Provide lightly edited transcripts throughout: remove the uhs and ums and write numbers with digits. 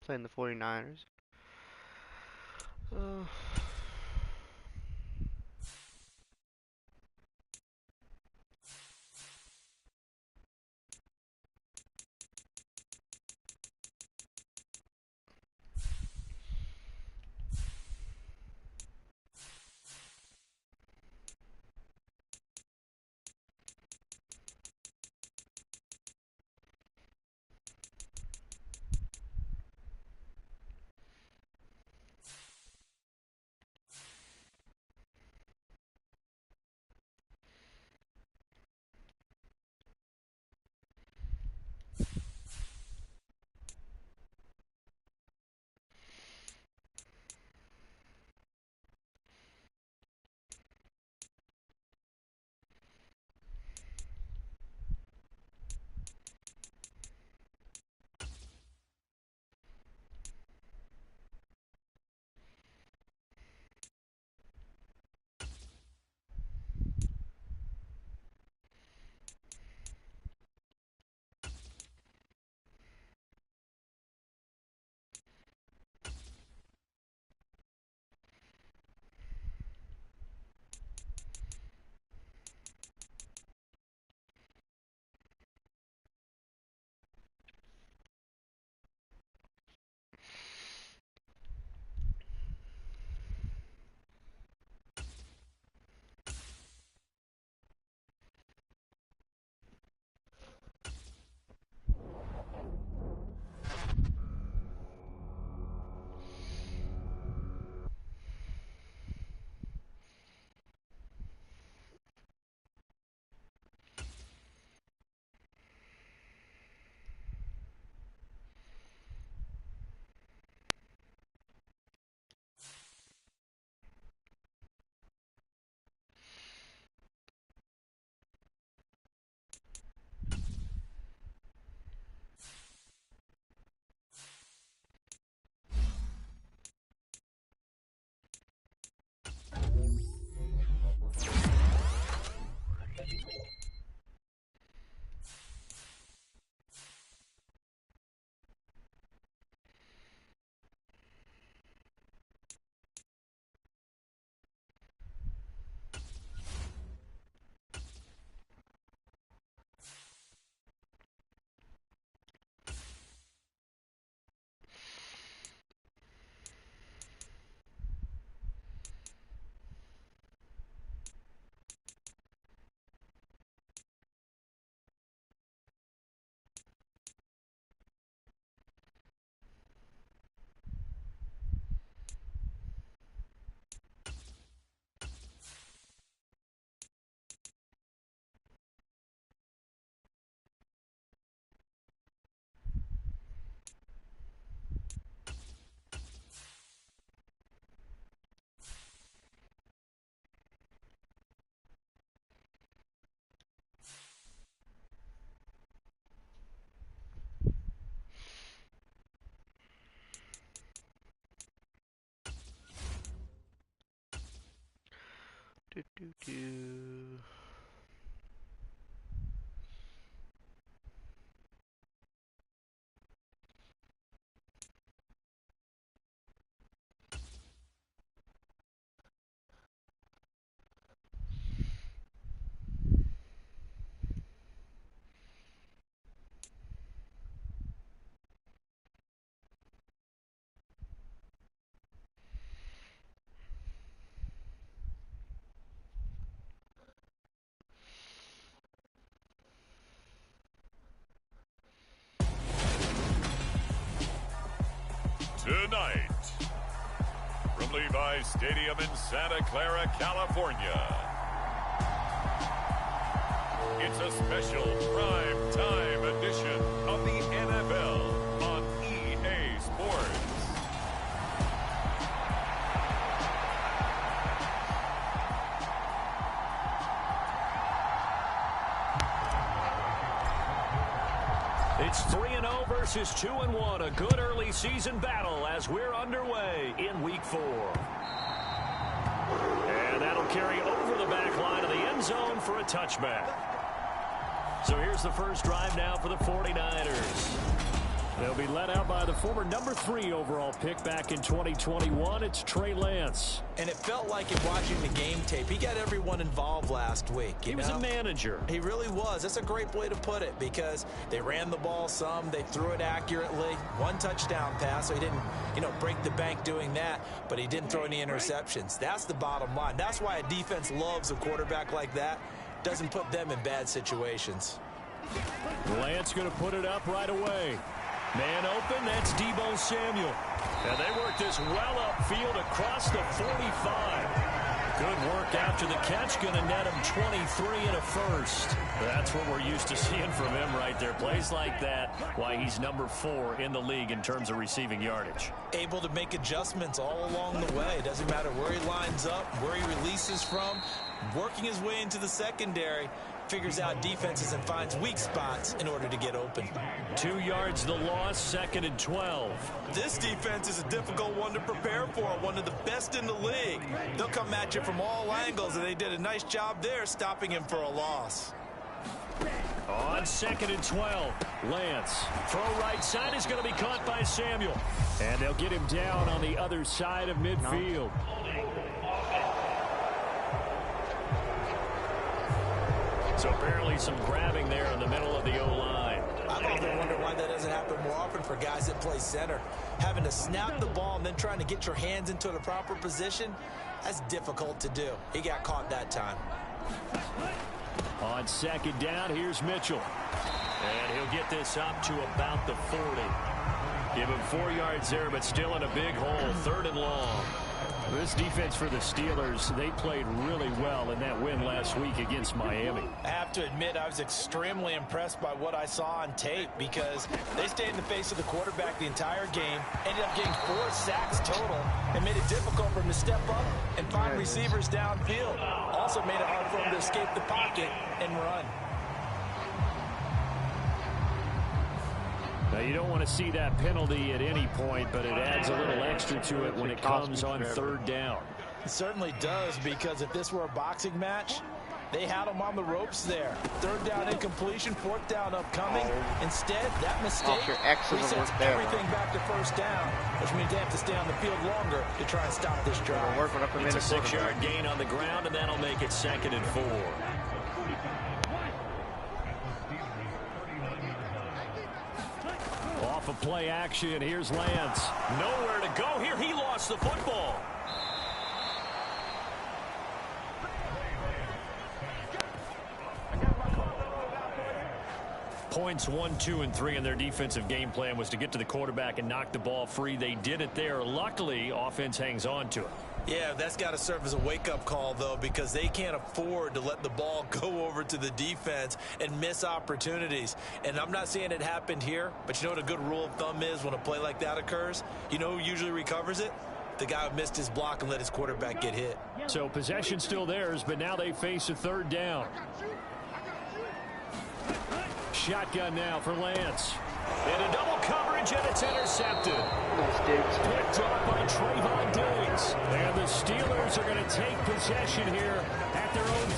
playing the 49ers. Uh, do do do. Tonight, from Levi's Stadium in Santa Clara, California, it's a special prime time edition of the NFL on EA Sports. It's 3-0 versus 2-1. A good early season battle as we're underway in Week 4. And that'll carry over the back line of the end zone for a touchback. So here's the first drive now for the 49ers. They'll be led out by the former #3 overall pick back in 2021. It's Trey Lance. And it felt like in watching the game tape, he got everyone involved last week. He was a manager. He really was. That's a great way to put it because they ran the ball some. They threw it accurately. One touchdown pass, so he didn't, break the bank doing that, but he didn't throw any interceptions. That's the bottom line. That's why a defense loves a quarterback like that. Doesn't put them in bad situations. Lance going to put it up right away. Man open, that's Deebo Samuel. And they work this well upfield across the 45. Good work after the catch, going to net him 23 and a first. That's what we're used to seeing from him right there. Plays like that, why he's #4 in the league in terms of receiving yardage. Able to make adjustments all along the way. Doesn't matter where he lines up, where he releases from. Working his way into the secondary. Figures out defenses and finds weak spots in order to get open. 2 yards the loss, 2nd and 12. This defense is a difficult one to prepare for, one of the best in the league. They'll come at you from all angles, and they did a nice job there stopping him for a loss. On 2nd and 12, Lance. Throw right side is going to be caught by Samuel. And they'll get him down on the other side of midfield. So apparently some grabbing there in the middle of the O-line. I've often wondered why that doesn't happen more often for guys that play center. Having to snap the ball and then trying to get your hands into the proper position, that's difficult to do. He got caught that time. On 2nd down, here's Mitchell. And he'll get this up to about the 40. Give him 4 yards there, but still in a big hole. 3rd and long. This defense for the Steelers, they played really well in that win last week against Miami. I have to admit, I was extremely impressed by what I saw on tape because they stayed in the face of the quarterback the entire game, ended up getting 4 sacks total, and made it difficult for him to step up and find receivers downfield. Also made it hard for him to escape the pocket and run. Now, you don't want to see that penalty at any point, but it adds a little extra to it when it comes on 3rd down. It certainly does, because if this were a boxing match, they had him on the ropes there. 3rd down incompletion, 4th down upcoming. Instead, that mistake resets everything back to 1st down, which means they have to stay on the field longer to try and stop this drive. It's a 6-yard gain on the ground, and that'll make it 2nd and 4. Off of play action, here's Lance. Nowhere to go here. He lost the football. Points 1, 2, and 3 in their defensive game plan was to get to the quarterback and knock the ball free. They did it there. Luckily, offense hangs on to it. Yeah, that's got to serve as a wake-up call, though, because they can't afford to let the ball go over to the defense and miss opportunities. And I'm not saying it happened here, but you know what a good rule of thumb is when a play like that occurs? You know who usually recovers it? The guy who missed his block and let his quarterback get hit. So possession still theirs, but now they face a 3rd down. Shotgun now for Lance. Into double coverage, and it's intercepted. Picked off by Trayvon Diggs. And the Steelers are going to take possession here at their own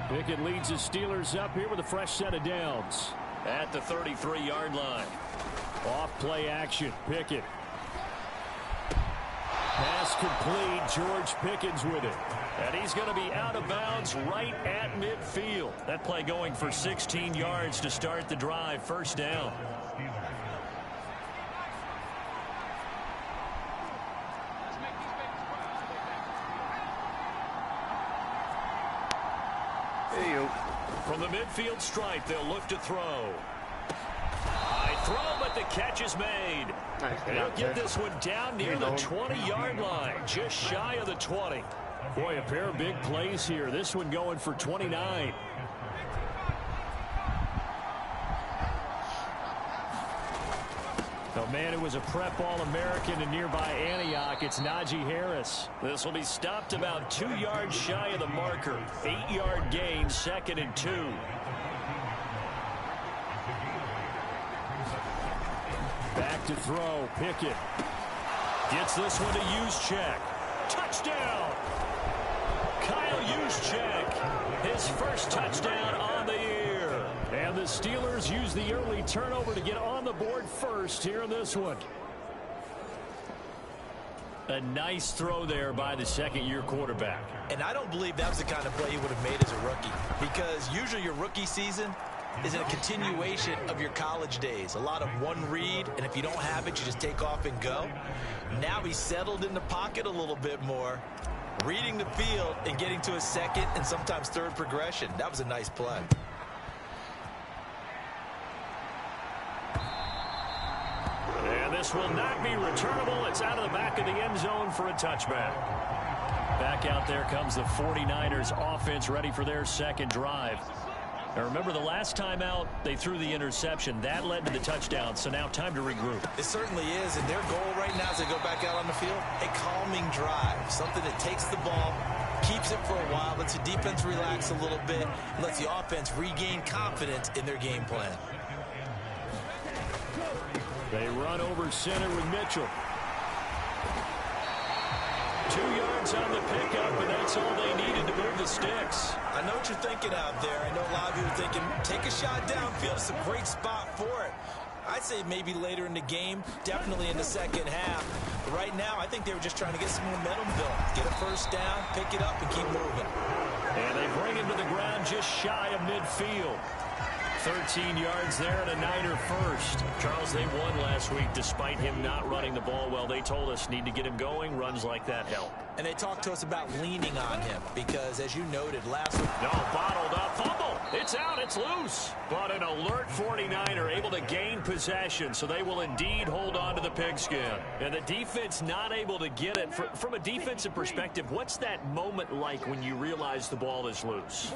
33. Pickett leads the Steelers up here with a fresh set of downs at the 33-yard line. Off play action, Pickett. Pass complete. George Pickens with it. And he's going to be out of bounds right at midfield. That play going for 16 yards to start the drive. 1st down. From the midfield stripe, they'll look to throw. High throw, but the catch is made. Nice. They'll get this one down near the 20-yard line, just shy of the 20. Boy, a pair of big plays here. This one going for 29. The man who was a prep All-American in nearby Antioch, it's Najee Harris. This will be stopped about 2 yards shy of the marker. 8-yard gain, 2nd and 2. Back to throw, Pickett. Gets this one to use check. Touchdown! Juszczyk, his first touchdown on the year. And the Steelers use the early turnover to get on the board first here in this one. A nice throw there by the second-year quarterback. And I don't believe that was the kind of play he would have made as a rookie, because usually your rookie season is a continuation of your college days. A lot of one read, and if you don't have it, you just take off and go. Now he's settled in the pocket a little bit more, reading the field and getting to a second and sometimes third progression. That was a nice play. And this will not be returnable. It's out of the back of the end zone for a touchback. Back out there comes the 49ers offense, ready for their second drive. Now remember, the last time out, they threw the interception. That led to the touchdown, so now time to regroup. It certainly is, and their goal right now as they go back out on the field, a calming drive, something that takes the ball, keeps it for a while, lets the defense relax a little bit, and lets the offense regain confidence in their game plan. They run over center with Mitchell. 2 yards on the pickup, and that's all they needed to move the sticks. I know what you're thinking out there. I know a lot of you are thinking, take a shot downfield. It's a great spot for it. I'd say maybe later in the game, definitely in the second half. But right now, I think they were just trying to get some momentum built. Get a first down, pick it up, and keep moving. And they bring him to the ground just shy of midfield. 13 yards there and a Niner first. Charles, they won last week despite him not running the ball well. They told us need to get him going. Runs like that help. And they talked to us about leaning on him because, as you noted last week. No, bottled up. Fumble. It's out. It's loose. But an alert 49er able to gain possession, so they will indeed hold on to the pigskin. And the defense not able to get it. From a defensive perspective, what's that moment like when you realize the ball is loose?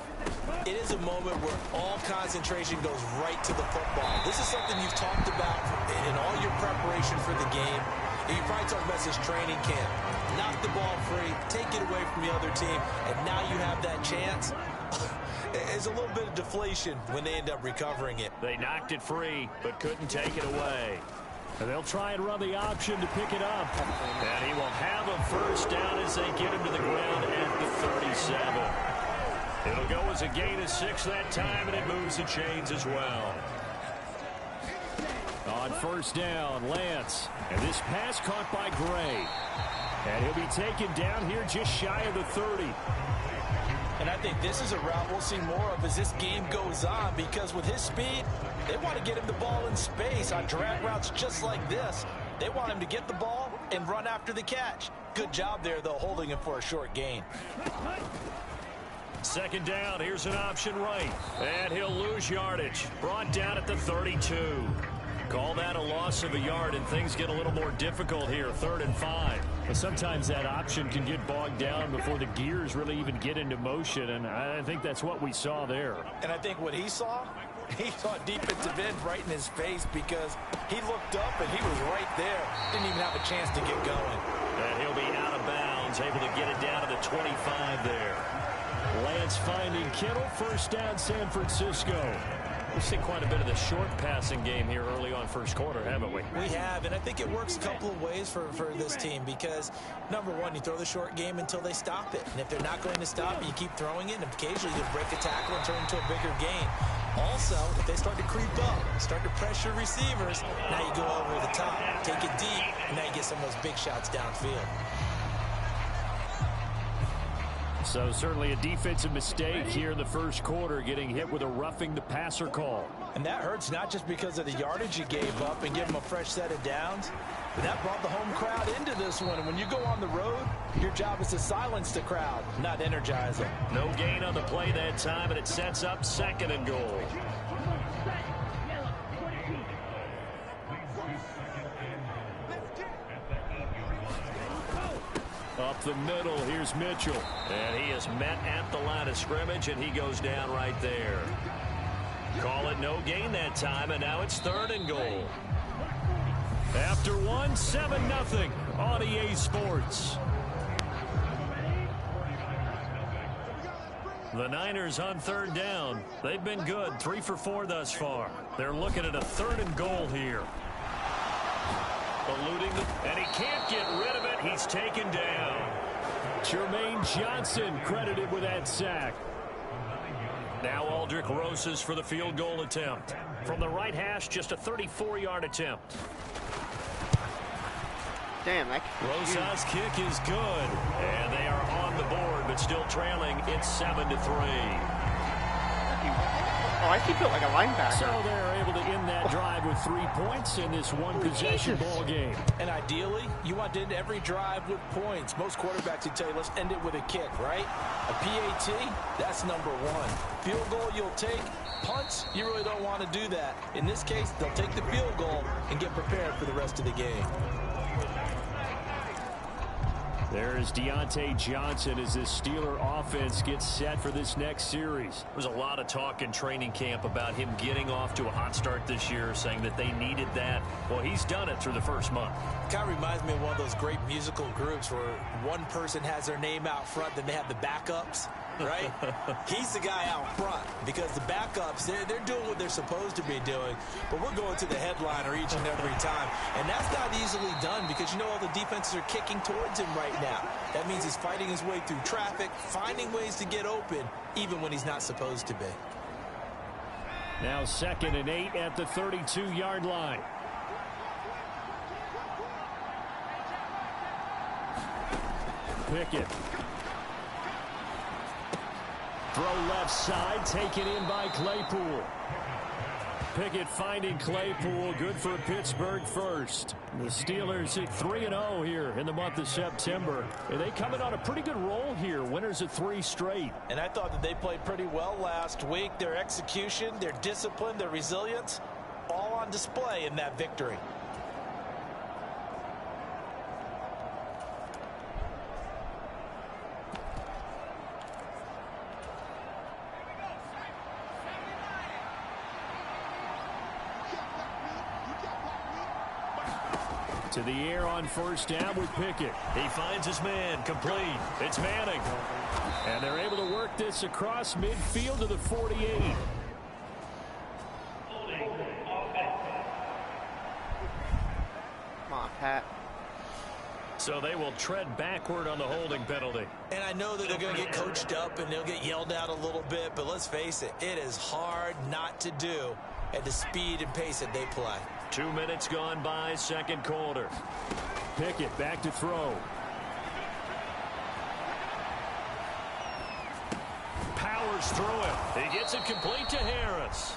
It is a moment where all concentration goes right to the football. This is something you've talked about in all your preparation for the game. And you probably talked about this training camp. Knock the ball free, take it away from the other team, and now you have that chance. It's a little bit of deflation when they end up recovering it. They knocked it free, but couldn't take it away. And they'll try and run the option to pick it up. And he will have a first down as they get him to the ground at the 37. It'll go as a gain of 6 that time, and it moves the chains as well. On first down, Lance. And this pass caught by Gray. And he'll be taken down here just shy of the 30. And I think this is a route we'll see more of as this game goes on, because with his speed, they want to get him the ball in space on drag routes just like this. They want him to get the ball and run after the catch. Good job there, though, holding him for a short gain. Second down, here's an option right. And he'll lose yardage. Brought down at the 32. Call that a loss of a yard, and things get a little more difficult here, 3rd and 5. But sometimes that option can get bogged down before the gears really even get into motion, and I think that's what we saw there. And I think what he saw defensive end right in his face, because he looked up and he was right there. Didn't even have a chance to get going. And he'll be out of bounds, able to get it down to the 25 there. Lance finding Kittle, first down San Francisco. We've seen quite a bit of the short passing game here early on first quarter, haven't we? We have, and I think it works a couple of ways for this team, because, number one, you throw the short game until they stop it. And if they're not going to stop it, you keep throwing it, and occasionally you break a tackle and turn into a bigger gain. Also, if they start to creep up, start to pressure receivers, now you go over the top, take it deep, and now you get some of those big shots downfield. So certainly a defensive mistake here in the first quarter, getting hit with a roughing the passer call. And that hurts not just because of the yardage you gave up and give them a fresh set of downs, but that brought the home crowd into this one. And when you go on the road, your job is to silence the crowd, not energize them. No gain on the play that time, and it sets up 2nd and goal. Up the middle, here's Mitchell. And he is met at the line of scrimmage, and he goes down right there. Call it no gain that time, and now it's 3rd and goal. After one, 7-0 on EA Sports. The Niners on 3rd down. They've been good, 3 for 4 thus far. They're looking at a 3rd and goal here. Eluding, and he can't get rid of it. He's taken down. Jermaine Johnson credited with that sack. Now Aldrich Rosas for the field goal attempt. From the right hash, just a 34-yard attempt. Damn, that Rosas' kick is good. And they are on the board, but still trailing. It's 7-3. Oh, I keep it like a linebacker. So they're able to end that drive with 3 points in this one-possession ball game. And ideally, you want to end every drive with points. Most quarterbacks would tell you, let's end it with a kick, right? A PAT, that's number one. Field goal you'll take. Punts, you really don't want to do that. In this case, they'll take the field goal and get prepared for the rest of the game. There's Deontay Johnson as this Steeler offense gets set for this next series. There's a lot of talk in training camp about him getting off to a hot start this year, saying that they needed that. Well, he's done it through the first month. Kind of reminds me of one of those great musical groups where one person has their name out front, then they have the backups, right? He's the guy out front because the backups, they're doing what they're supposed to be doing, but we're going to the headliner each and every time. And that's not easily done because, you know, all the defenses are kicking towards him right now. That means he's fighting his way through traffic, finding ways to get open, even when he's not supposed to be. Now 2nd and 8 at the 32-yard line. Pickett. Throw left side, taken in by Claypool. Pickett finding Claypool, good for a Pittsburgh first. The Steelers at 3-0 here in the month of September. And they come in on a pretty good roll here, winners of 3 straight. And I thought that they played pretty well last week. Their execution, their discipline, their resilience, all on display in that victory. To the air on first down with Pickett. He finds his man, complete. It's Manning. And they're able to work this across midfield to the 48. Come on, Pat. So they will tread backward on the holding penalty. And I know that they're going to get coached up and they'll get yelled at a little bit, but let's face it, it is hard not to do at the speed and pace that they play. 2 minutes gone by, second quarter. Pickett back to throw. Powers through it. He gets it complete to Harris.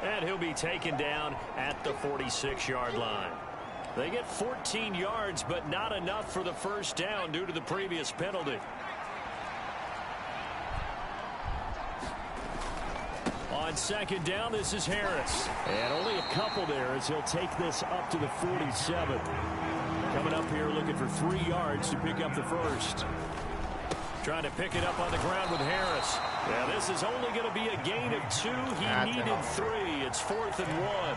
And he'll be taken down at the 46-yard line. They get 14 yards, but not enough for the first down due to the previous penalty. On second down, this is Harris. And only a couple there as he'll take this up to the 47. Coming up here looking for 3 yards to pick up the first. Trying to pick it up on the ground with Harris. Yeah, this is only going to be a gain of 2. He needed 3. It's 4th and 1.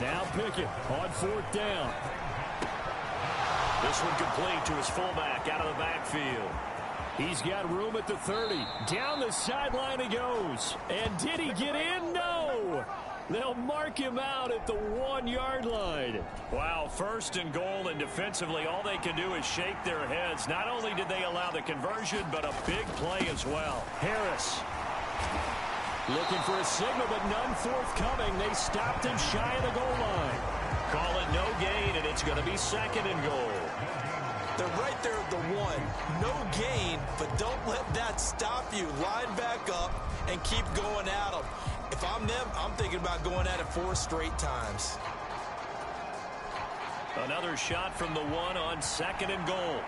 Now Pickett on 4th down. This one complete to his fullback out of the backfield. He's got room at the 30. Down the sideline he goes. And did he get in? No. They'll mark him out at the 1-yard line. Wow, 1st and goal, and defensively all they can do is shake their heads. Not only did they allow the conversion, but a big play as well. Harris looking for a signal, but none forthcoming. They stopped him shy of the goal line. Call it no gain, and it's going to be 2nd and goal. They're right there at the 1. No gain, but don't let that stop you. Line back up and keep going at them. If I'm them, I'm thinking about going at it 4 straight times. Another shot from the 1 on 2nd and goal.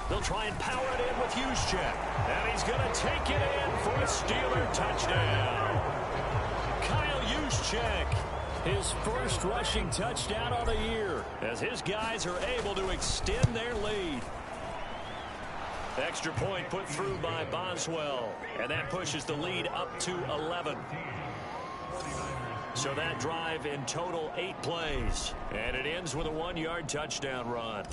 They'll try and power it in with Juszczyk. And he's going to take it in for a Steeler touchdown. Kyle Juszczyk, his first rushing touchdown of the year, as his guys are able to extend their lead. Extra point put through by Boswell, and that pushes the lead up to 11. So that drive in total 8 plays, and it ends with a 1-yard touchdown run.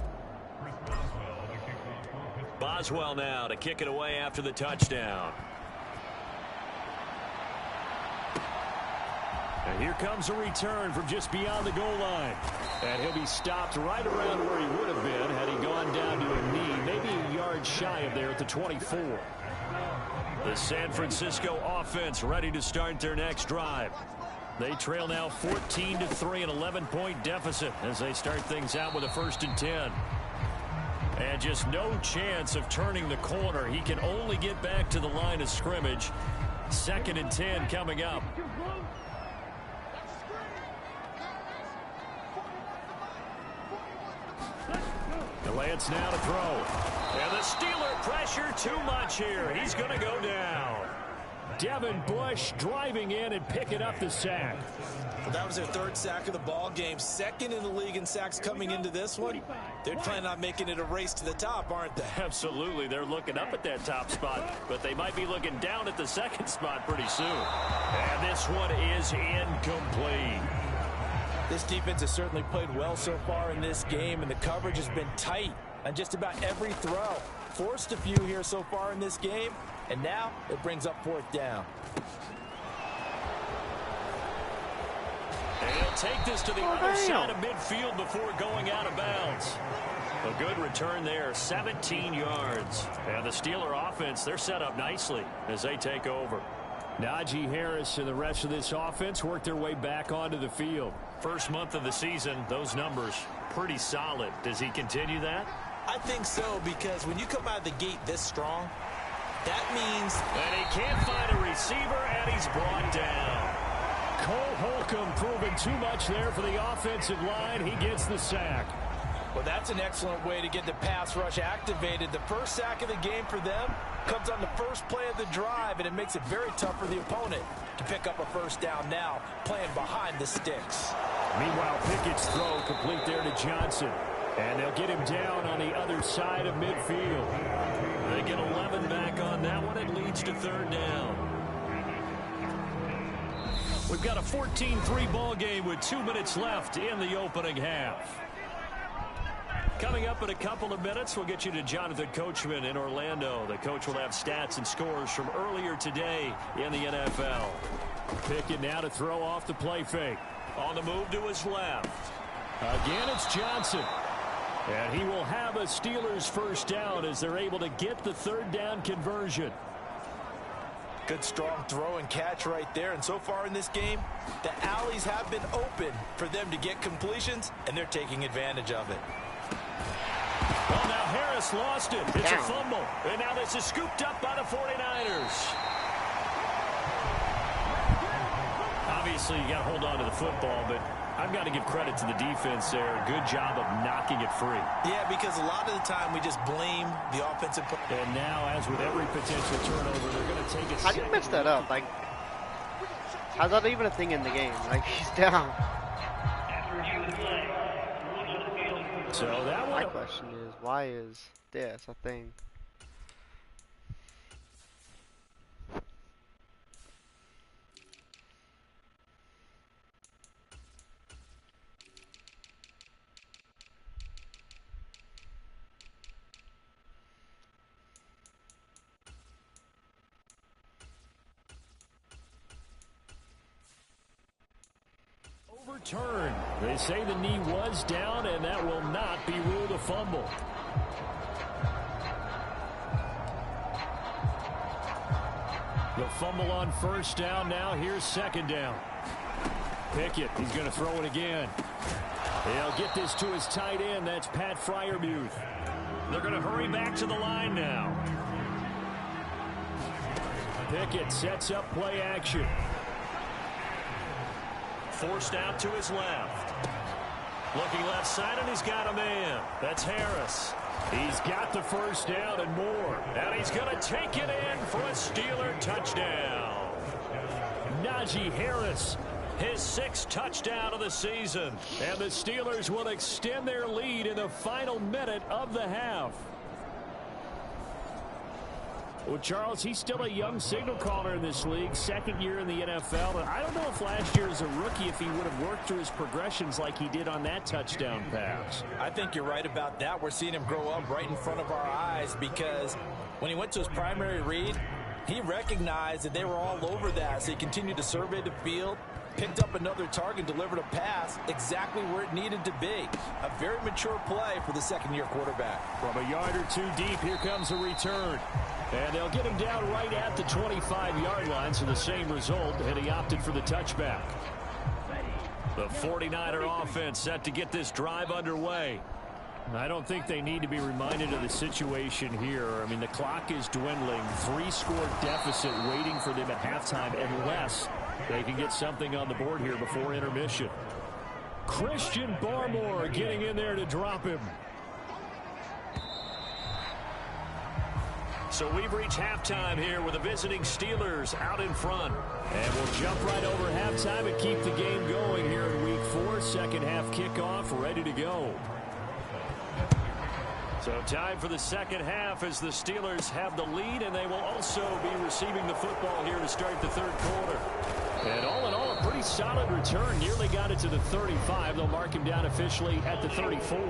Boswell now to kick it away after the touchdown. And here comes a return from just beyond the goal line. And he'll be stopped right around where he would have been had he gone down to a knee, maybe a yard shy of there at the 24. The San Francisco offense ready to start their next drive. They trail now 14-3, an 11-point deficit as they start things out with a 1st and 10. And just no chance of turning the corner. He can only get back to the line of scrimmage. 2nd and 10 coming up. Lance now to throw. And the Steeler pressure too much here. He's going to go down. Devin Bush driving in and picking up the sack. Well, that was their 3rd sack of the ball game. 2nd in the league in sacks coming into this one. They're planning on making it a race to the top, aren't they? Absolutely. They're looking up at that top spot, but they might be looking down at the 2nd spot pretty soon. And this one is incomplete. This defense has certainly played well so far in this game, and the coverage has been tight on just about every throw. Forced a few here so far in this game, and now it brings up 4th down. And he'll take this to the other side of midfield before going out of bounds. A good return there, 17 yards. And the Steeler offense, they're set up nicely as they take over. Najee Harris and the rest of this offense work their way back onto the field. First month of the season, those numbers pretty solid. Does he continue that? I think so, because when you come out of the gate this strong, that means... And he can't find a receiver, and he's brought down. Cole Holcomb proving too much there for the offensive line. He gets the sack. Well, that's an excellent way to get the pass rush activated. The first sack of the game for them comes on the first play of the drive, and it makes it very tough for the opponent to pick up a 1st down now, playing behind the sticks. Meanwhile, Pickett's throw complete there to Johnson. And they'll get him down on the other side of midfield. They get 11 back on that one. It leads to 3rd down. We've got a 14-3 ball game with 2 minutes left in the opening half. Coming up in a couple of minutes, we'll get you to Jonathan Coachman in Orlando. The coach will have stats and scores from earlier today in the NFL. Pickett now to throw off the play fake. On the move to his left. Again, it's Johnson. And he will have a Steelers 1st down as they're able to get the 3rd down conversion. Good strong throw and catch right there. And so far in this game, the alleys have been open for them to get completions, and they're taking advantage of it. Well, now Harris lost it. It's a fumble. And now this is scooped up by the 49ers. Obviously, you got to hold on to the football, but I've got to give credit to the defense there. Good job of knocking it free. Yeah, because a lot of the time we just blame the offensive. And now, as with every potential turnover, they're going to take it. How do you mess that up? Like, how's that even a thing in the game? Like, he's down. So that one. My question is, why is this a thing? Overturned. They say the knee was down, and that will not be ruled a fumble. The fumble on 1st down. Now here's 2nd down. Pickett, he's going to throw it again. He'll get this to his tight end. That's Pat Freiermuth. They're going to hurry back to the line now. Pickett sets up play action. Forced out to his left. Looking left side, and he's got a man. That's Harris. He's got the 1st down and more. And he's going to take it in for a Steeler touchdown. Najee Harris, his 6th touchdown of the season. And the Steelers will extend their lead in the final minute of the half. Well, Charles, he's still a young signal caller in this league, 2nd year in the NFL. And I don't know if last year as a rookie, if he would have worked through his progressions like he did on that touchdown pass. I think you're right about that. We're seeing him grow up right in front of our eyes, because when he went to his primary read, he recognized that they were all over that. So he continued to survey the field, Picked up another target, delivered a pass exactly where it needed to be. A very mature play for the second-year quarterback. From a yard or two deep, here comes a return. And they'll get him down right at the 25-yard line, so the same result, and he opted for the touchback. The 49er offense set to get this drive underway. I don't think they need to be reminded of the situation here. I mean, the clock is dwindling. 3-score deficit waiting for them at halftime unless they can get something on the board here before intermission. Christian Barmore getting in there to drop him. So we've reached halftime here with the visiting Steelers out in front. And we'll jump right over halftime and keep the game going here in Week 4. Second half kickoff ready to go. So time for the second half as the Steelers have the lead, and they will also be receiving the football here to start the third quarter. And all in all, a pretty solid return. Nearly got it to the 35. They'll mark him down officially at the 34.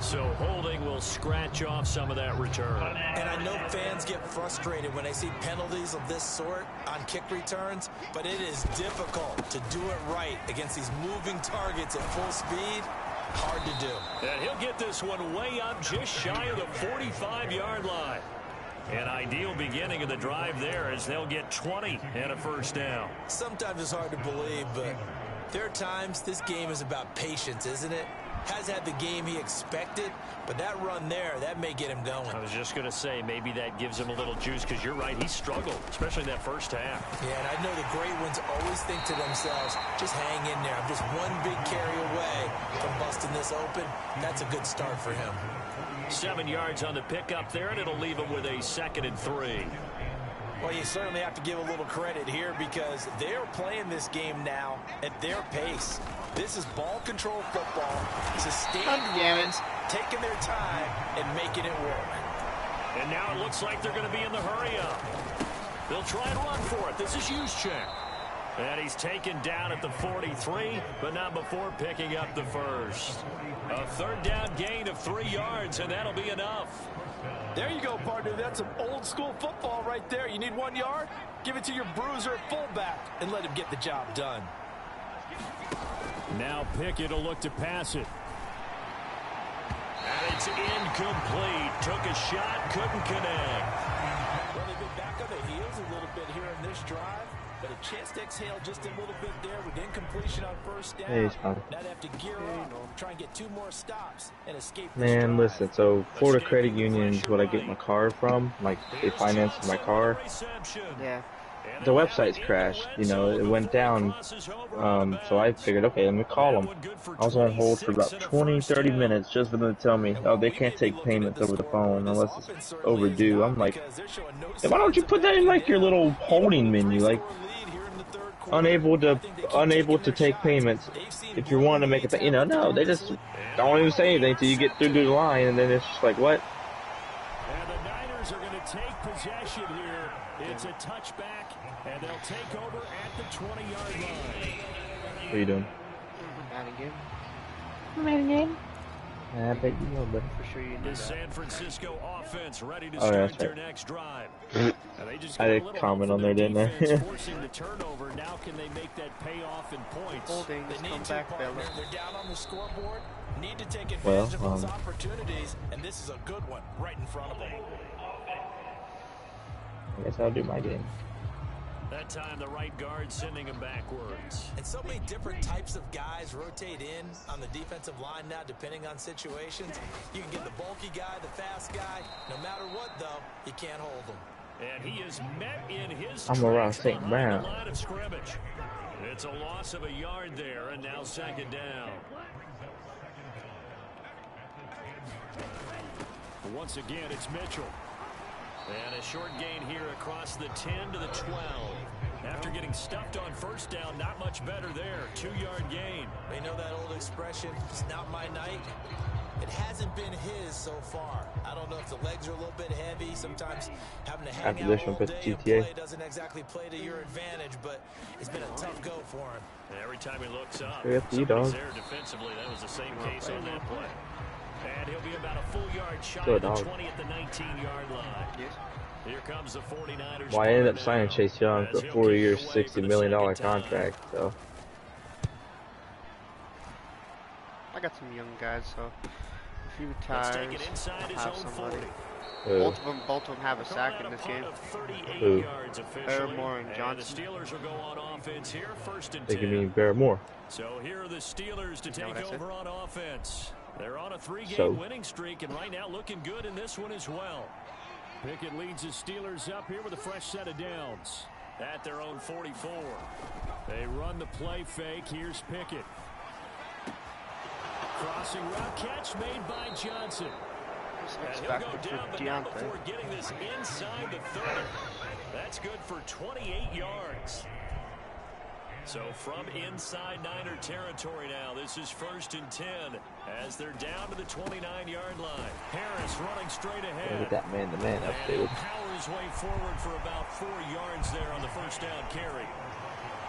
So holding will scratch off some of that return. And I know fans get frustrated when they see penalties of this sort on kick returns, but it is difficult to do it right against these moving targets at full speed. Hard to do. And he'll get this one way up just shy of the 45-yard line. An ideal beginning of the drive there as they'll get 20 and a first down. Sometimes it's hard to believe, but there are times this game is about patience, isn't it? Has had the game he expected, but that run there, that may get him going. I was just going to say, maybe that gives him a little juice, because you're right, he struggled, especially in that first half. Yeah, and I know the great ones always think to themselves, just hang in there. I'm just one big carry away from busting this open. That's a good start for him. 7 yards on the pickup there, and it'll leave him with a 2nd and 3. Well, you certainly have to give a little credit here because they're playing this game now at their pace. This is ball control football, sustained runs, taking their time and making it work. And now it looks like they're going to be in the hurry up. They'll try and run for it. This is Juszczyk. And he's taken down at the 43, but not before picking up the first. A third down gain of 3 yards, and that'll be enough. There you go, partner. That's some old-school football right there. You need 1 yard? Give it to your bruiser fullback and let him get the job done. Now Pickett will look to pass it. And it's incomplete. Took a shot, couldn't connect. Well, they've been back on the heels a little bit here in this drive, but a chance to exhale just a little bit there with incompletion on first down. Hey, it's fine. Now they have to gear up, try and get 2 more stops and escape this Man, drive. listen, so Florida Credit Union is what I get my car from. Like, they finance my car. Yeah. The website's crashed, you know, it went down. So I figured, okay, let me call them. I was on hold for about 20-30 minutes just for them to tell me, oh, they can't take payments over the phone unless it's overdue. I'm like, hey, why don't you put that in like your little holding menu, like unable to take payments if you're wanting to make a, you know, no, they just don't even say anything until you get through to the line, and then it's just like, what? And the Niners are going to take possession here. It's a touchback, and they'll take over at the 20-yard line. What are you doing? Madden game. Madden game? I bet you will, buddy. For sure you The need San Francisco offense ready to Oh, yeah, start that's their right. next drive. I did comment on there, didn't I? Forcing the turnover. Now can they make that pay off in points? Holding, They come need back, to, Bella. partner. They're down on the scoreboard. Need to take Well, advantage of those opportunities, and this is a good one right in front of them. I guess I'll do my game. That time the right guard sending him backwards. And so many different types of guys rotate in on the defensive line now, depending on situations. You can get the bulky guy, the fast guy. No matter what, though, you can't hold them. And he is met in his I'm around tracks St. behind Brown. the line of scrimmage. It's a loss of a yard there, and now 2nd down. Once again, it's Mitchell. And a short gain here across the 10 to the 12. After getting stuffed on first down, not much better there. 2-yard gain. You know that old expression, it's not my night? It hasn't been his so far. I don't know if the legs are a little bit heavy. Sometimes having to hang After out this all one, put day the and GTA. play doesn't exactly play to your advantage, but it's been a tough go for him. And every time he looks up, Straight up to you, somebody's dog. there defensively. That was the same case on that play. And he'll be about a full yard shy Good of the dog. 20 at the 19-yard line. Yes. Here comes the 49ers. Well, I ended up signing Chase Young for a 4-year, $60 million contract. So I got some young guys, so if he retires, I'll have somebody. Both of them have a sack in this game. Who? Barrymore and Johnson. The Steelers will go on offense here, 1st and 10. They can mean Barrymore. So here are the Steelers to take over on offense. They're on a 3-game winning streak, and right now looking good in this one as well. Pickett leads the Steelers up here with a fresh set of downs at their own 44. They run the play fake. Here's Pickett. Crossing route catch made by Johnson. And he'll go down, but not before getting this inside the 30. That's good for 28 yards. So from inside Niner territory now, this is 1st and 10 as they're down to the 29-yard line. Harris running straight ahead. Look at that man-to-man upfield. Powers way forward for about 4 yards there on the 1st down carry.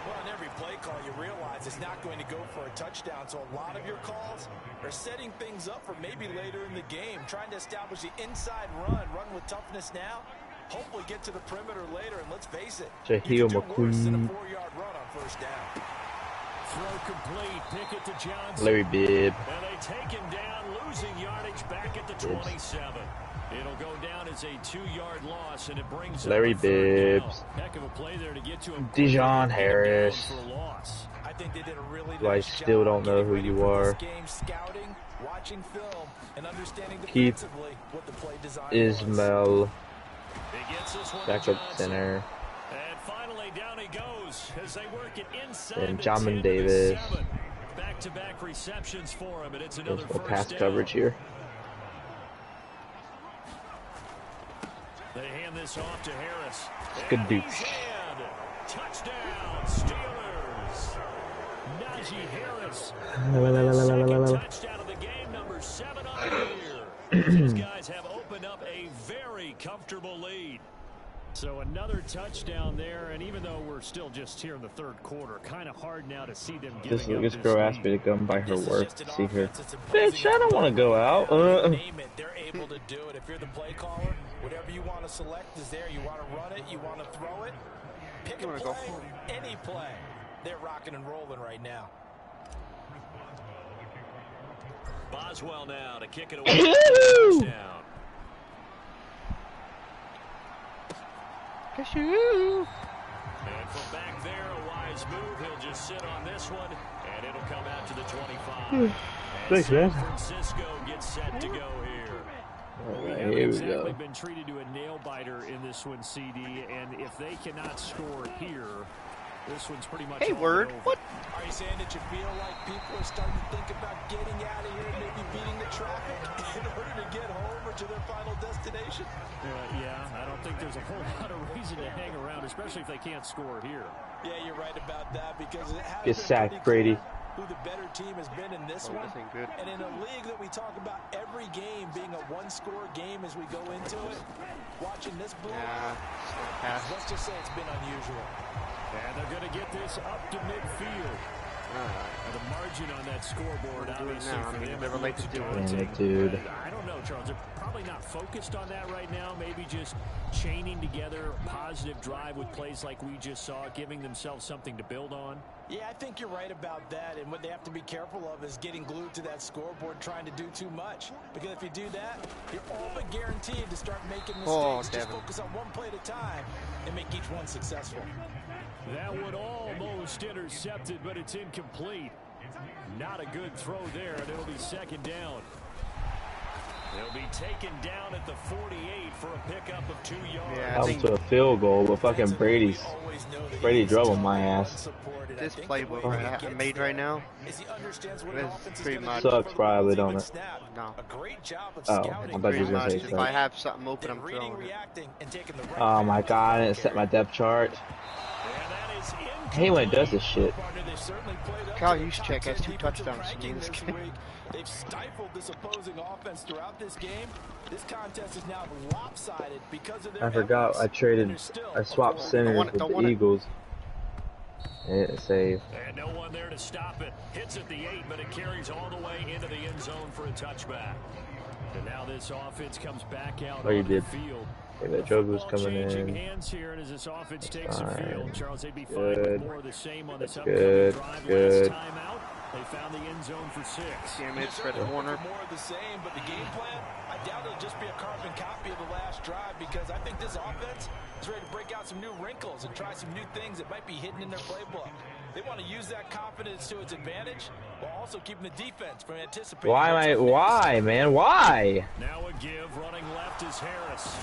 Well, on every play call, you realize it's not going to go for a touchdown. So a lot of your calls are setting things up for maybe later in the game, trying to establish the inside run with toughness now. Hopefully get to the perimeter later, and let's face it, you can do worse than a 4-yard run on 1st down. Throw complete, Pickett to Johnson. Larry Bibb. And they take him down, losing yardage back at the 27. It'll go down as a 2-yard loss, and it brings Larry Bibbs. Heck of a play there to get to him. Dijon Harris. I think they did a really I still don't know who you are. Scouting, watching film, and understanding Keith what the play design Ismail. Backup center. And finally down he goes as they work it inside. And Jamin Davis. Back-to-back receptions for him, and it's another There's no pass down. coverage here. They hand this off to Harris. Skadoosh. Touchdown, Steelers. Najee Harris. Second touchdown of the game, number 7 on the year. These guys have opened up a very comfortable lead. So another touchdown there, and even though we're still just here in the 3rd quarter, kind of hard now to see them giving up This this girl lead. asked me to come by her work to see her. Bitch, I don't want to go out. They're able to do it. If you're the play caller, whatever you want to select is there. You want to run it, you want to throw it, pick a play, any play. They're rocking and rolling right now. Boswell now to kick it away. Touchdown. And from back there, a wise move. He'll just sit on this one, and it'll come out to the 25. Thanks, man. San Francisco gets set to go here. All We right, haven't here we exactly go. been treated to a nail-biter in this one, CD, and if they cannot score here, this one's pretty much Hayward, what? Are you saying that you feel like people are starting to think about getting out of here and maybe beating the traffic in order to get home or to their final destination? Yeah, I don't think there's a whole lot of reason to hang around, especially if they can't score here. Yeah, you're right about that because it has Get been sacked, pretty Brady. clear who the better team has been in this one. Good. And in a league that we talk about every game being a one-score game as we go into it, watching this blowout, let's just say it's been unusual. And they're going to get this up to midfield. The margin on that scoreboard, obviously, for them. Never like to do Damn it, dude. I don't know, Charles. They're probably not focused on that right now. Maybe just chaining together a positive drive with plays like we just saw, giving themselves something to build on. Yeah, I think you're right about that. And what they have to be careful of is getting glued to that scoreboard, trying to do too much. Because if you do that, you're all but guaranteed to start making mistakes. Just focus on one play at a time and make each one successful. That one almost intercepted, but it's incomplete. Not a good throw there, and it'll be 2nd down. They'll be taken down at the 48 for a pickup of 2 yards. Yeah, I was to a field goal, but fucking Brady drove on my ass. This play I made right now is pretty much sucks probably, don't it? No. Oh, I thought you were gonna say If I sucks. have something open, I'm throwing it. Oh my god, I didn't set my depth chart. I hate when it does this shit. Kyle Juszczyk has 2 touchdowns for me in this game. They've stifled this opposing offense throughout this game. This contest is now lopsided because of their I forgot I swapped centers with the Eagles. And it saved. And no one there to stop it. Hits at the 8, but it carries all the way into the end zone for a touchback. And now this offense comes back out on the field. Okay, the Job was coming in. Hands here as this offense takes fine. the field. Charles, they'd be fine with more of the same on this That's upcoming good. drive. Good. Last time out, they found the end zone for 6. Damn it, Fred Warner. More of the same, but the game plan, I doubt it'll just be a carbon copy of the last drive because I think this offense is ready to break out some new wrinkles and try some new things that might be hidden in their playbook. They want to use that confidence to its advantage while also keeping the defense from anticipating. Why, man? Why? Now a give, running left is Harris.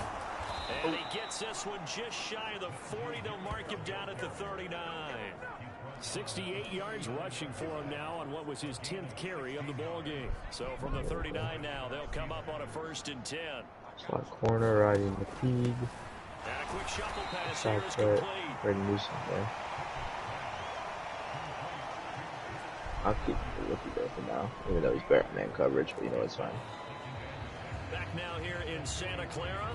And he gets this one just shy of the 40. They'll mark him down at the 39. 68 yards rushing for him now on what was his 10th carry of the ball game. So from the 39 now, they'll come up on a 1st and 10. Slot corner, riding the feed. And a quick shuffle pass here is Ready complete. to do something. I'll keep the rookie there for now, even though he's better man coverage, but you know it's fine. Back now here in Santa Clara.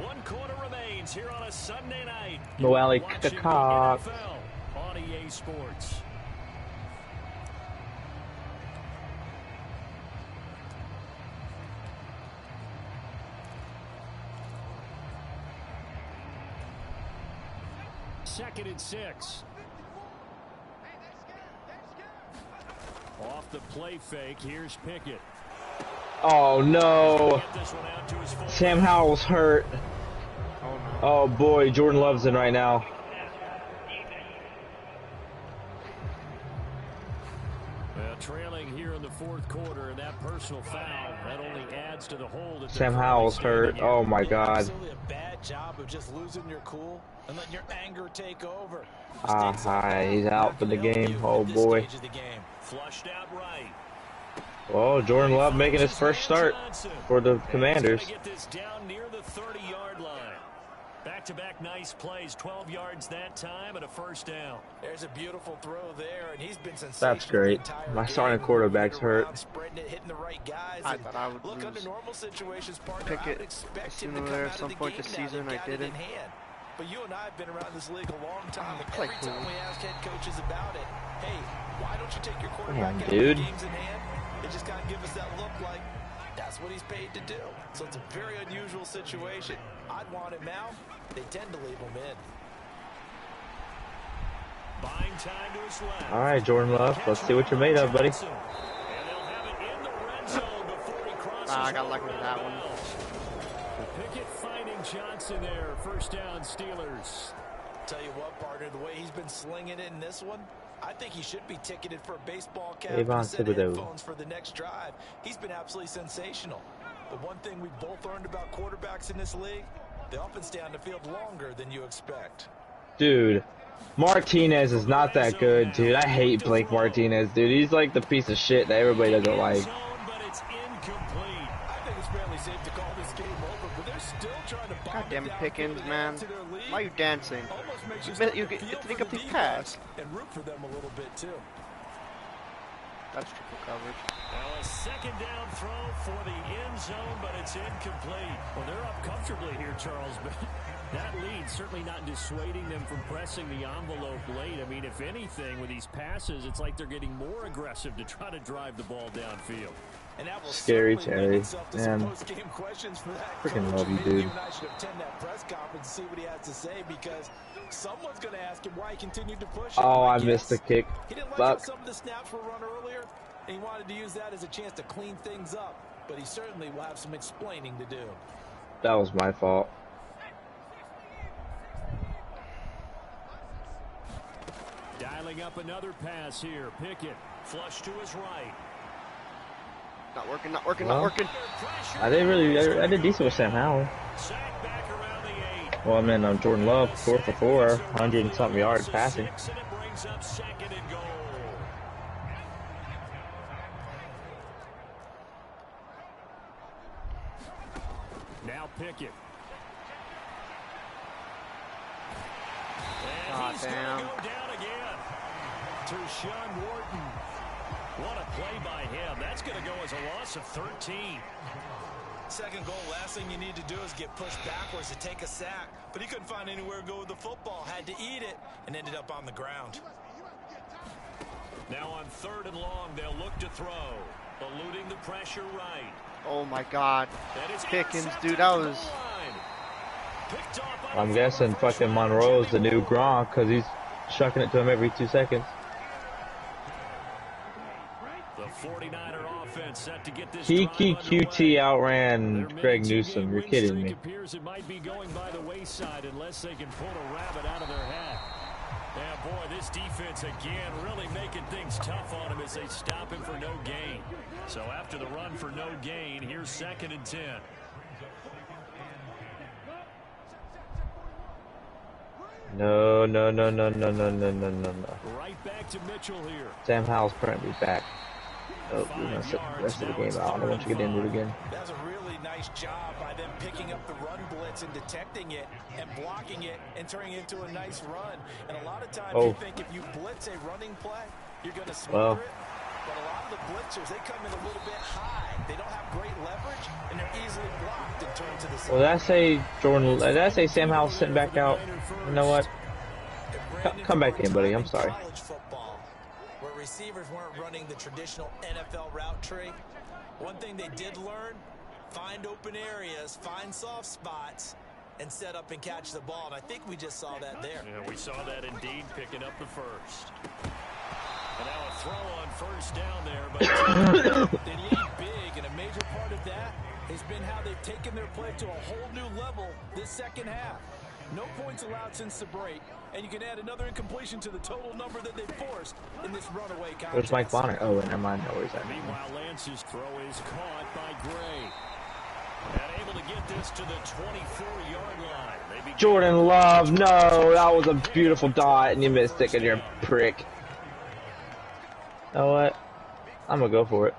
1 quarter remains here on a Sunday night. Noelle Watching the Cox. NFL on EA Sports. Second and 6. Off the play fake, here's Pickett. Oh no! Sam Howell's hurt. Oh no. Oh boy, Jordan Love's in right now. Well, trailing here in the 4th quarter, and that personal foul, that only adds to the hole. That Sam Howell's hurt. Oh my God. Absolutely a bad job of just losing your cool and letting your anger take over. He's out for the game. Oh boy. Flushed out right. Oh, Jordan Love making his first start for the Commanders. Get this down near the 30-yard line. Back-to-back nice plays, 12 yards that time and a 1st down. There's a beautiful throw there, and he's been sensational. That's great. My starting quarterback's hurt. Spreading it, hitting the right guys. I thought I would look, lose. Under normal situations, partner, Pickett I would expect him sooner to or come later out at some of the point game this now. season. They've I got it didn't. in hand. But you and I have been around this league a long time. And Play every time cool. we ask head coaches about it, hey, why don't you take your Come quarterback on, out dude. of the games in hand? They just kind of give us that look like that's what he's paid to do. So it's a very unusual situation. I'd want him out. They tend to leave him in. Buying time to his left. All right, Jordan Love. Let's see what you're made of, buddy. And they'll have it in the red zone before he crosses. I got lucky with that one. Pickett finding Johnson there. 1st down, Steelers. Tell you what, partner, the way he's been slinging it in this one, I think he should be ticketed for a baseball cap Avon and a set of Thibodeau. headphones for the next drive. He's been absolutely sensational. But one thing we've both learned about quarterbacks in this league, they often stay on the field longer than you expect. Dude, Martinez is not that good, dude. I hate Blake Martinez, dude. He's like the piece of shit that everybody doesn't like. But it's incomplete. I think it's fairly safe to call this game over, but they're still trying to God damn it, Pickens, man. Why are you dancing? You get to take up these pass. And root for them a little bit too. That's triple coverage. Well, a 2nd down throw for the end zone, but it's incomplete. Well, they're up comfortably here, Charles, but that lead certainly not dissuading them from pressing the envelope late. I mean, if anything, with these passes, it's like they're getting more aggressive to try to drive the ball downfield. And that will Scary Terry, man. Freaking love you, dude. I should attend that press conference and see what he has to say because someone's going to ask him why he continued to push. Oh, I missed the kick. He didn't like Fuck. how some of the snaps were run earlier, and he wanted to use that as a chance to clean things up. But he certainly will have some explaining to do. That was my fault. Dialing up another pass here. Pickett, flush to his right. Not working, not working, Well, not working. I did decent with Sam Howell. Sack back around the 8. Well, I mean, Jordan Love, 4 for 4, 100 and something yards passing. And it brings up 2nd and goal. Now Pickett. And Aw, he's damn. going to go down again. Tershawn Wharton. What a play by him. That's going to go as a loss of 13. Second goal, last thing you need to do is get pushed backwards to take a sack. But he couldn't find anywhere to go with the football. Had to eat it and ended up on the ground. Now on 3rd and long, they'll look to throw. Eluding the pressure right. Oh my God. That is Pickens, intercepted dude, that at the was. goal line. I'm guessing fucking Monroe's the new Gronk because he's chucking it to him every 2 seconds. The 49er offense set to get this Kiki QT outran Greg Newsome. You're kidding me. It might be going by the wayside unless they can pull a rabbit out of their hat. Yeah, boy, this defense again really making things tough on him as they stop him for no gain. So after the run for no gain, here's 2nd and 10. No. Right back to Mitchell here. Sam Howell's currently back. Oh, we're going to set the rest of the game out. I don't want you to get into it again. That's a really nice job by them picking up the run blitz and detecting it and blocking it and turning it into a nice run. And a lot of times you think if you blitz a running play, you're going to smother it. But a lot of the blitzers, they come in a little bit high. They don't have great leverage, and they're easily blocked and turned to the side. Well, did I say Sam Howell's sitting back out? You know what? Come back in, buddy. I'm sorry. Where receivers weren't running the traditional NFL route tree. One thing they did learn, find open areas, find soft spots, and set up and catch the ball. And I think we just saw that there. Yeah, we saw that indeed, picking up the first. And now a throw on first down there. But they lead big, and a major part of that has been how they've taken their play to a whole new level this second half. No points allowed since the break, and you can add another incompletion to the total number that they forced in this runaway contest. Where's Mike Bonner? Oh, never mind. No worries. Meanwhile, Lance's throw is caught by Gray. And able to get this to the 24-yard line. Jordan Love, no, that was a beautiful dot, and you missed it, and you're a prick. You know what? I'm going to go for it.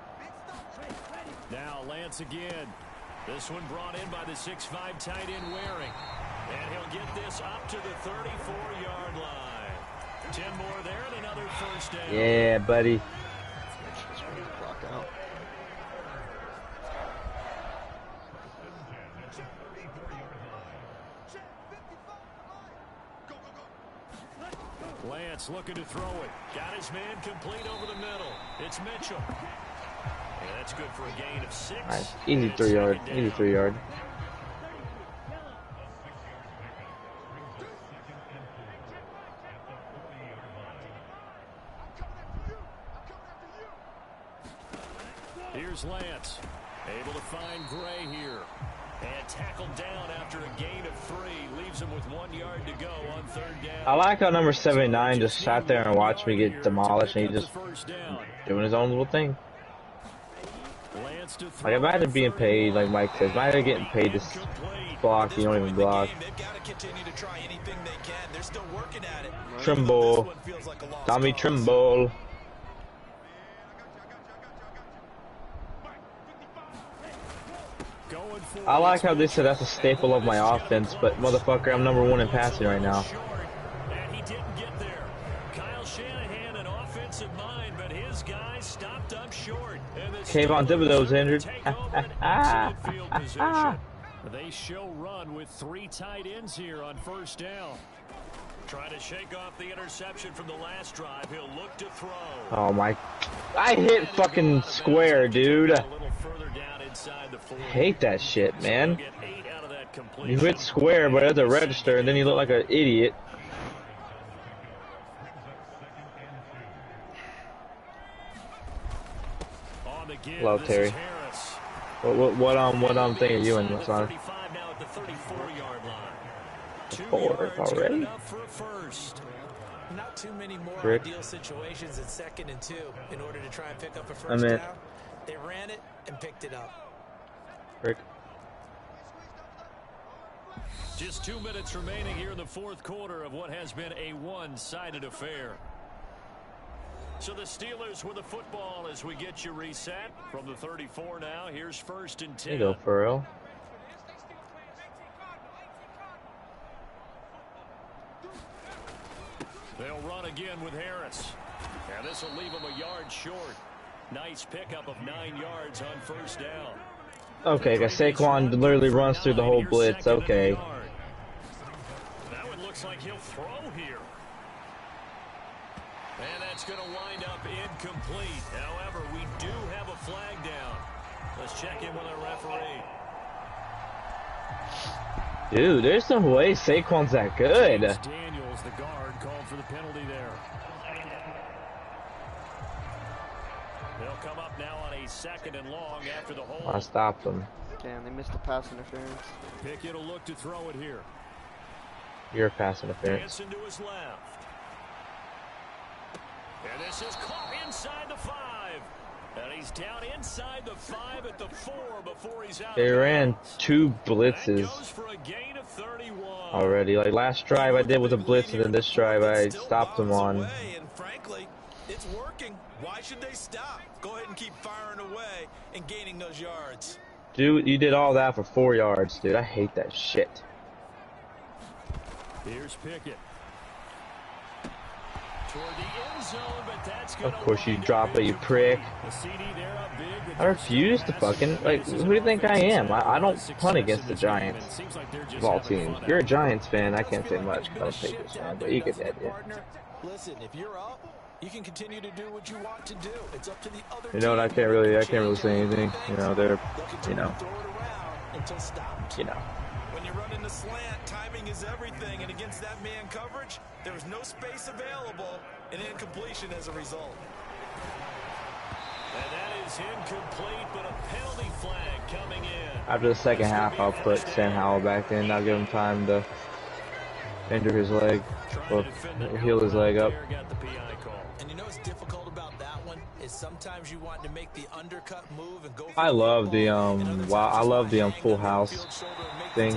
Now Lance again. This one brought in by the 6'5" tight end Waring. And he'll get this up to the 34-yard line. 10 more there and another first down. Yeah, buddy. Lance looking to throw it. Got his man complete over the middle. It's Mitchell. And that's good for a gain of 6. Nice. Easy 3 yard. Easy 3 yard. Here's Lance. Able to find Gray here. And tackled down after a gain of 3. Leaves him with 1 yard to go on 3rd down. I like how number 79 just sat there and watched me get demolished, and he just doing his own little thing. Like, imagine being paid, like Mike says, imagine getting paid to block, you don't even block. Trimble. Tommy Trimble. I like how they said that's a staple of my offense, but motherfucker, I'm number 1 in passing right now. And he didn't get there. Kyle Shanahan, an offensive mind, but his guys stopped up short. Kayvon Thibodeau's injured. They show run with 3 tight ends here on first down. Trying to shake off the interception from the last drive. He'll look to throw. Oh my. I hit fucking square, dude. Hate that shit, man. You hit square, but it doesn't register, and then you look like an idiot. Hello, Terry. What thing are you in, my son? 4 already? Not too many more ideal situations in 2nd and 2 in order to try and pick up a first down. They ran it and picked it up. Rick. Just 2 minutes remaining here in the 4th quarter of what has been a one-sided affair. So the Steelers with the football as we get you reset from the 34 now. Here's 1st and 10. There you go, Pharrell. They'll run again with Harris. And this will leave them a yard short. Nice pickup of 9 yards on first down. Okay, guys, Saquon literally runs through the whole blitz. Okay. That one looks like he'll throw here. And that's going to wind up incomplete. However, we do have a flag down. Let's check in with our referee. Dude, there's no way Saquon's that good. Daniels, the guard, called for the penalty there. They'll come up now on a 2nd and long after the hold. I stopped them. Damn, they missed the pass interference. Pickett will look to throw it here. Your pass interference. Dancing to his left. And this is caught inside the 5. And he's down inside the 5 at the 4 before he's out. They ran 2 blitzes already. Like last drive I did with a blitz, and then this drive I stopped them on. And frankly, it's working. Why should they stop? Go ahead and keep firing away and gaining those yards. Dude, you did all that for 4 yards, dude. I hate that shit. Here's Pickett. Toward the end zone, but that's of course you drop it, you prick. I refuse to fucking, like, who do you think I am? I don't punt against the Giants of all teams. If you're a Giants fan, I can't say much because I don't take this fan, but you get the idea. Listen, if you're up, you can continue to do what you want to do. It's up to the other You know what, I can't really say anything. You know, they're, you know. When you're running the slant, timing is everything, and against that man coverage, there was no space available, and incompletion as a result. And that is incomplete, but a penalty flag coming in. After the second half, I'll put Sam Howell back in. I'll give him time to injure his leg, or heal his leg up. And you know what's difficult about that one is sometimes you want to make the undercut move and go. I love the Full House thing.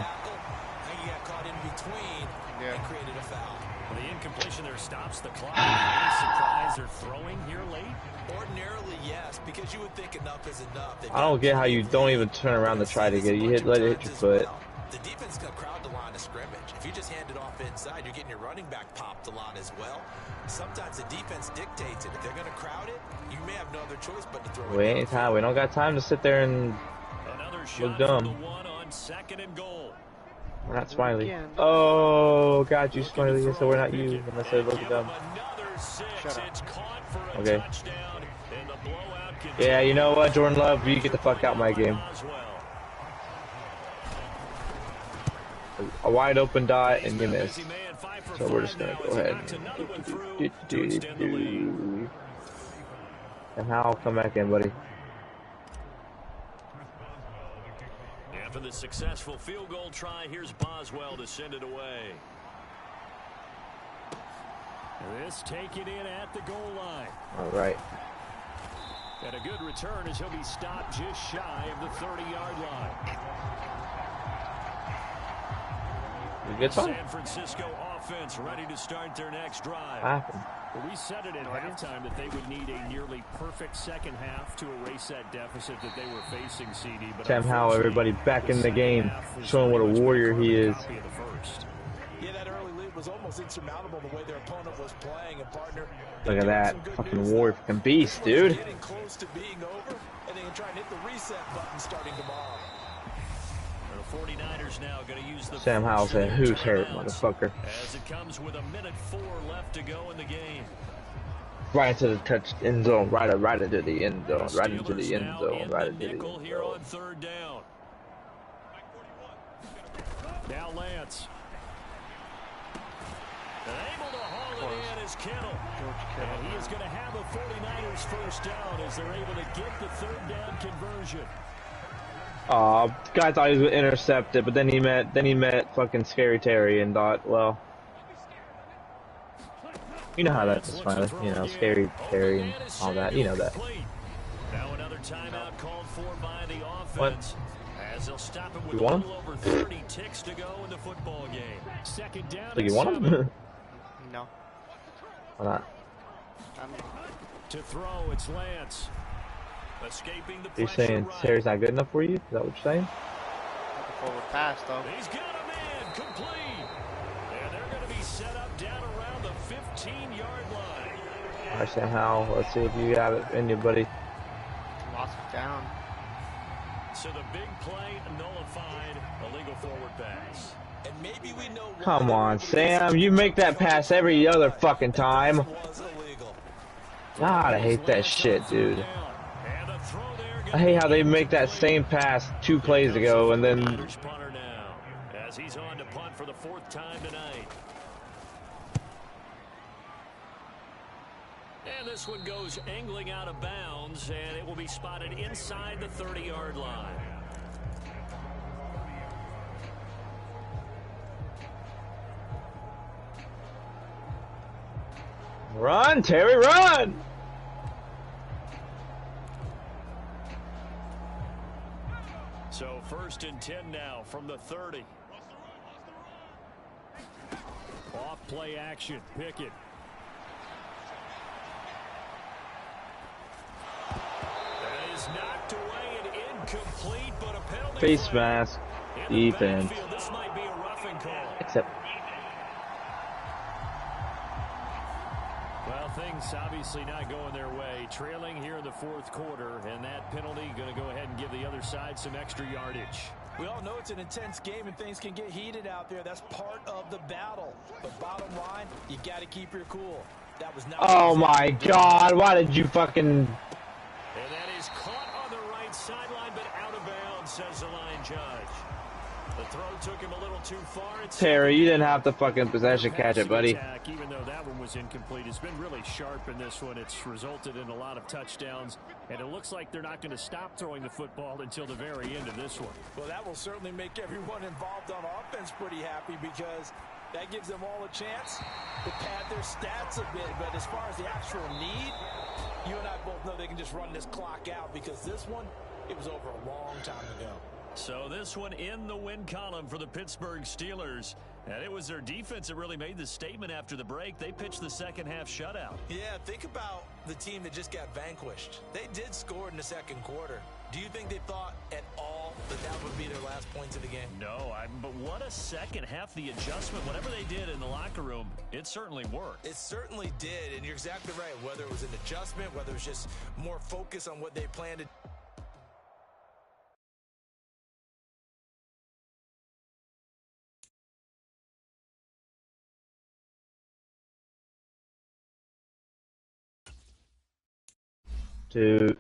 The incompletion there stops the clock. Any surprise they're throwing here late? Ordinarily, yes, because you would think enough is enough. I don't get how you don't even turn around to try to get it. You let it hit your foot. The defense can crowd the line of scrimmage. If you just hand it off inside, you're getting your running back popped a lot as well. Sometimes the defense dictates it. If they're going to crowd it, you may have no other choice but to throw it. We ain't time. We don't got time to sit there and look dumb. We're not Smiley. Oh, got you, Smiley. So we're not you. Unless I look dumb. Shut up. Okay. Yeah, you know what, Jordan Love, you get the fuck out my game. A wide open dot and you miss. So we're just gonna go ahead and Howell, come back in, buddy. After the successful field goal try, here's Boswell to send it away. This taken in at the goal line. All right. And a good return as he'll be stopped just shy of the 30-yard line. Good time. San Francisco offense ready to start their next drive. We said it at halftime that they would need a nearly perfect second half to erase that deficit that they were facing, CD. But Sam Howell, everybody back in the game, showing what a warrior he is. Yeah, that early lead was almost insurmountable the way their opponent was playing, and partner. Look at that fucking warrior, fucking beast, dude. Getting close to being over, and they can try and hit the reset button starting tomorrow. The 49ers now going to use the Sam Howell said, "Who's hurt, motherfucker?" As it comes with 1:04 left to go in the game. Right into the touch end zone, right into the end zone, right into the end zone, right into the end zone. Here on 3rd down. Now Lance. And able to haul it in is Kittle. And he is going to have a 49ers first down as they're able to get the 3rd down conversion. Guy thought he was gonna intercept it, but then he met fucking Scary Terry and thought, well, you know how that is, Smiley. You know, Scary Terry and all that. You know that. Now another timeout called for by the offense. As they'll stop it with you want a little over 30 ticks to go in the football game. 2nd down. So you want him? No. Why not? To throw, it's Lance. Escaping the You're saying Terry's not good enough for you? Is that what you're saying? Forward pass, though. He's got a man complete. And they're going to be set up down around the 15-yard line. All right, Sam Howell. Let's see if you have it in you, buddy. Lost it down. So the big play nullified, illegal forward pass. And maybe we know. Come on, Sam. You make that pass every other fucking time. God, I hate that shit, dude. I hate how they make that same pass 2 plays ago and then as he's on to punt for the 4th time tonight. And this one goes angling out of bounds, and it will be spotted inside the 30-yard line. Run, Terry, run! So 1st and 10 now from the 30. Off play action. Pickett. That is knocked away and incomplete, but a penalty. Face mask. Defense. This might be a roughing call. Except. Well, things obviously not going their way. Trailing here in the 4th quarter, and that penalty going to go ahead and give the other side some extra yardage. We all know it's an intense game and things can get heated out there. That's part of the battle. But bottom line, you got to keep your cool. That was not. Oh my God! Why did you fucking? And that is caught on the right sideline, but out of bounds, says the line judge. The throw took him a little too far. Terry, you didn't have to fucking possession catch it, buddy. Attack, even though that one was incomplete, it's been really sharp in this one. It's resulted in a lot of touchdowns, and it looks like they're not going to stop throwing the football until the very end of this one. Well, that will certainly make everyone involved on offense pretty happy because that gives them all a chance to pad their stats a bit. But as far as the actual need, you and I both know they can just run this clock out because this one, it was over a long time ago. So this one in the win column for the Pittsburgh Steelers. And it was their defense that really made the statement after the break. They pitched the second half shutout. Yeah, think about the team that just got vanquished. They did score in the 2nd quarter. Do you think they thought at all that that would be their last points of the game? No, but what a second half. The adjustment, whatever they did in the locker room, it certainly worked. It certainly did, and you're exactly right. Whether it was an adjustment, whether it was just more focus on what they planned to do. Dude.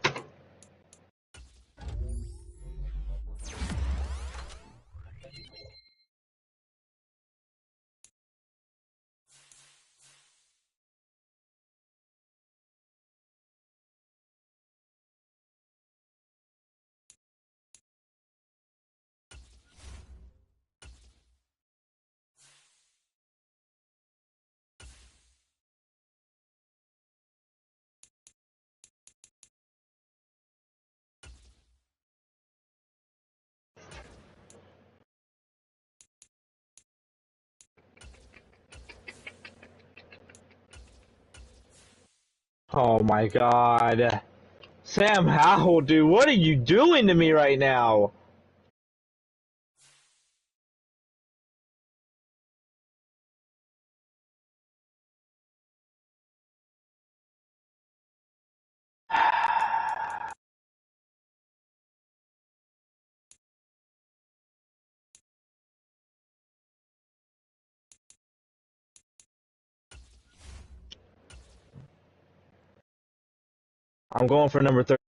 Oh my God. Sam Howell, dude, what are you doing to me right now? I'm going for number 30.